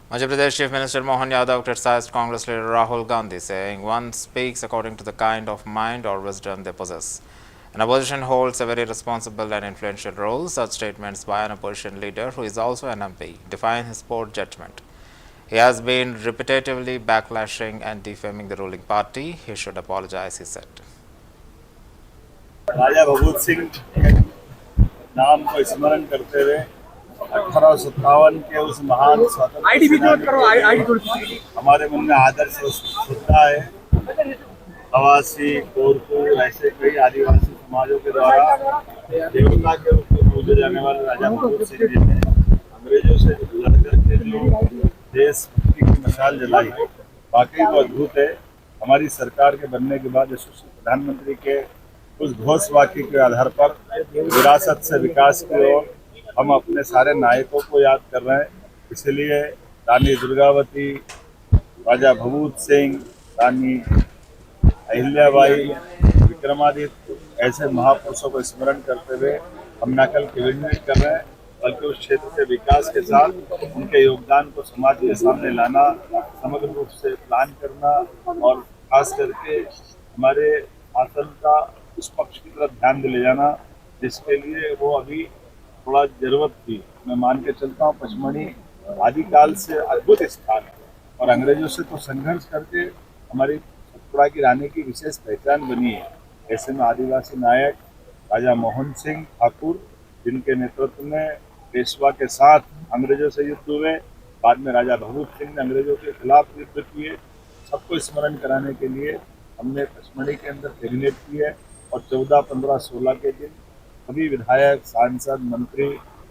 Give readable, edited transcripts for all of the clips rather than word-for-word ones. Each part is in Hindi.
Madhya Pradesh Chief Minister Mohan Yadav criticized Congress leader Rahul Gandhi, saying one speaks according to the kind of mind or wisdom they possess. An opposition holds a very responsible and influential role. Such statements by an opposition leader, who is also an MP, define his poor judgment. He has been repetitively backlashing and defaming the ruling party. He should apologize, he said. राजा भगवत सिंह के नाम को स्मरण करते हुए 1857 के उस महान स्वतंत्रता हमारे मन में आदर्श श्रद्धा है। आवासी कोरकू ऐसे कई आदिवासी समाजों के द्वारा देवता के रूप में पूजे जाने वाले राजा भगवत सिंह जी ने अंग्रेजों से लड़कर के जो देश की मशाल जलाई, वाकई वो अद्भुत है। हमारी सरकार के बनने के बाद यशस्वी प्रधानमंत्री के उस घोष वाक्य के आधार पर विरासत से विकास की ओर हम अपने सारे नायकों को याद कर रहे हैं। इसलिए रानी दुर्गावती, राजा भगवत सिंह, रानी अहिल्याबाई, विक्रमादित्य ऐसे महापुरुषों को स्मरण करते हुए हम न केवल विभिन्न कर रहे हैं, बल्कि उस क्षेत्र के विकास के साथ उनके योगदान को समाज के सामने लाना, समग्र रूप से प्लान करना और खास करके हमारे शासन का उस पक्ष की तरफ ध्यान ले जाना जिसके लिए वो अभी थोड़ा जरूरत थी। मैं मान के चलता हूँ पचमढ़ी आदिकाल से अद्भुत स्थान है और अंग्रेजों से तो संघर्ष करके हमारी सतपुड़ा की रानी की विशेष पहचान बनी है। ऐसे में आदिवासी नायक राजा मोहन सिंह ठाकुर, जिनके नेतृत्व में पेशवा के साथ अंग्रेजों से युद्ध हुए, बाद में राजा भगवत सिंह ने अंग्रेजों के खिलाफ युद्ध किए, सबको स्मरण कराने के लिए हमने पचमढ़ी के अंदर कैबिनेट की है और 14, 15, 16 के दिन सभी विधायक, सांसद, मंत्री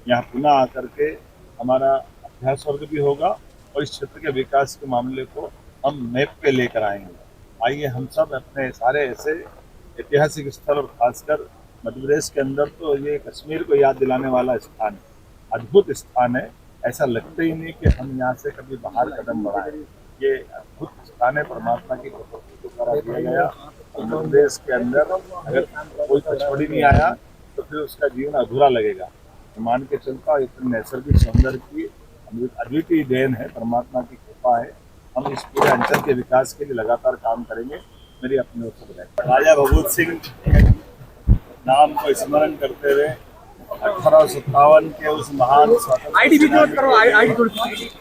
यहाँ पुनः आकर के हमारा अभ्यास वर्ग भी होगा और इस क्षेत्र के विकास के मामले को हम मैप पे लेकर आएंगे। आइए हम सब अपने सारे ऐसे ऐतिहासिक स्थल और खासकर मध्य प्रदेश के अंदर तो ये कश्मीर को याद दिलाने वाला स्थान है, अद्भुत स्थान है। ऐसा लगता ही नहीं कि हम यहाँ से कभी बाहर कदम बढ़ाएं। ये अद्भुत स्थान है, परमात्मा की प्रकृति को करा दिया गया। मध्य प्रदेश के अंदर अगर कोई पचमढ़ी नहीं आया तो फिर उसका जीवन अधूरा लगेगा। तो मान के चलता इतने नैसर्गिक सौंदर्य की अद्वितीय देन है, परमात्मा की कृपा है। हम इस पूरे अंचल के विकास के लिए लगातार काम करेंगे। मेरी अपनी ओर से बधाई। राजा भगवत सिंह के नाम को स्मरण करते हुए 1857 के उस महान स्वतंत्रता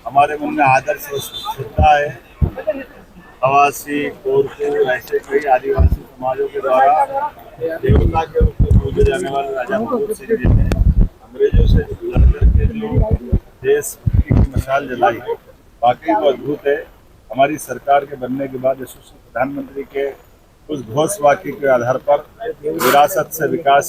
हमारे मन में आदर्श श्रद्धा है। आवासी कोरकू ऐसे कई आदिवासी समाजों के द्वारा देवता के रूप में पूजे जाने वाले राजा भगवत सिंह जी ने अंग्रेजों से लड़कर के जो देश की मशाल जलाई, वाकई वो अद्भुत है। हमारी सरकार के बनने के बाद यशस्वी प्रधानमंत्री के उस घोष वाक्य के आधार पर विरासत से विकास